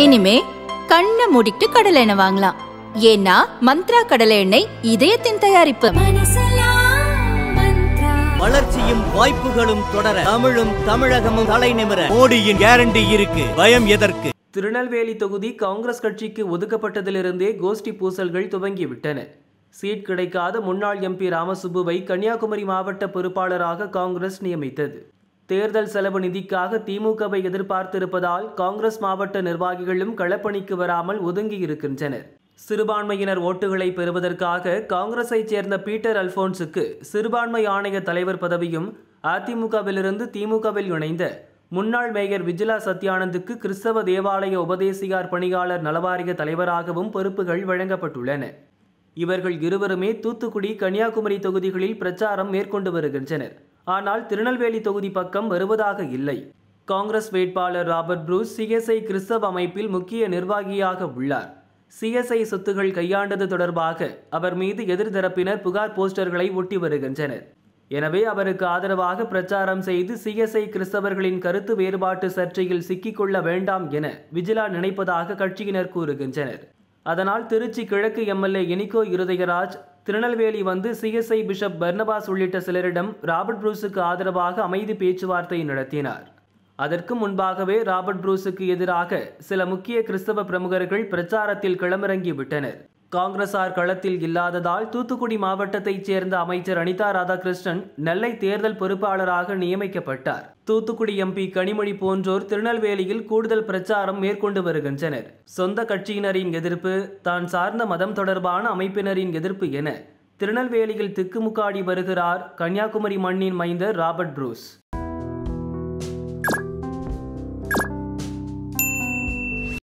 இனிமே கண்ணை மூடிட்டு கடலை எண்ணெய் வாங்கலாம். ஏன்னா மந்த்ரா கடலை எண்ணெய் இதயத்தின் தயாரிப்பு. வளர்ச்சியும் வாய்ப்புகளும் தொடர தமிழும் தமிழகமும் தலைநிமிர மோடியின் கேரண்டி இருக்கு. பயம் எதற்கு? திருநெல்வேலி தொகுதி காங்கிரஸ் கட்சிக்கு ஒதுக்கப்பட்டதிலிருந்தே கோஷ்டி பூசல்கள் துவங்கிவிட்டன. சீட் கிடைக்காத முன்னாள் எம்பி ராமசுப்புவை கன்னியாகுமரி மாவட்ட பொறுப்பாளராக காங்கிரஸ் நியமித்தது. தேர்தல் செலவு நிதிக்காக திமுகவை எதிர்பார்த்திருப்பதால் காங்கிரஸ் மாவட்ட நிர்வாகிகளும் களப்பணிக்கு வராமல் ஒதுங்கியிருக்கின்றனர். சிறுபான்மையினர் ஓட்டுகளை பெறுவதற்காக காங்கிரஸைச் சேர்ந்த பீட்டர் அல்போன்ஸுக்கு சிறுபான்மை ஆணைய தலைவர் பதவியும், அதிமுகவிலிருந்து திமுகவில் இணைந்த முன்னாள் மேயர் விஜிலா சத்யானந்துக்கு கிறிஸ்தவ தேவாலய உபதேசியார் பணியாளர் நலவாரிய தலைவராகவும் பொறுப்புகள் வழங்கப்பட்டுள்ளன. இவர்கள் இருவருமே தூத்துக்குடி, கன்னியாகுமரி தொகுதிகளில் பிரச்சாரம் மேற்கொண்டு வருகின்றனர். ஆனால் திருநெல்வேலி தொகுதி பக்கம் வருவதாக இல்லை. காங்கிரஸ் வேட்பாளர் ராபர்ட் புரூஸ் சிஎஸ்ஐ கிறிஸ்தவ அமைப்பில் முக்கிய நிர்வாகியாக உள்ளார். சிஎஸ்ஐ சொத்துகள் கையாண்டது தொடர்பாக அவர் மீது எதிர்தரப்பினர் புகார் போஸ்டர்களை ஒட்டி வருகின்றனர். எனவே அவருக்கு ஆதரவாக பிரச்சாரம் செய்து சிஎஸ்ஐ கிறிஸ்தவர்களின் கருத்து வேறுபாட்டு சர்ச்சையில் சிக்கிக்கொள்ள வேண்டாம் என விஜிலா நினைப்பதாக கட்சியினர் கூறுகின்றனர். அதனால் திருச்சி கிழக்கு எம்எல்ஏ எனிகோ இருதயராஜ் திருநெல்வேலி வந்து சிஎஸ்ஐ பிஷப் பர்னபாஸ் உள்ளிட்ட சிலரிடம் ராபர்ட் புரூஸுக்கு ஆதரவாக அமைதி பேச்சுவார்த்தை நடத்தினார். அதற்கு முன்பாகவே ராபர்ட் புரூஸுக்கு எதிராக சில முக்கிய கிறிஸ்தவ பிரமுகர்கள் பிரச்சாரத்தில் களமிறங்கி விட்டனர். காங்கிரசார் களத்தில் இல்லாததால் தூத்துக்குடி மாவட்டத்தைச் சேர்ந்த அமைச்சர் அனிதா ராதாகிருஷ்ணன் நெல்லை தேர்தல் பொறுப்பாளராக நியமிக்கப்பட்டார். தூத்துக்குடி எம்பி கனிமொழி போன்றோர் திருநெல்வேலியில் கூடுதல் பிரச்சாரம் மேற்கொண்டு வருகின்றனர். சொந்த கட்சியினரின் எதிர்ப்பு, தான் சார்ந்த மதம் தொடர்பான அமைப்பினரின் எதிர்ப்பு என திருநெல்வேலியில் திக்குமுக்காடி வருகிறார் கன்னியாகுமரி மண்ணின் மைந்தர் ராபர்ட் புரூஸ்.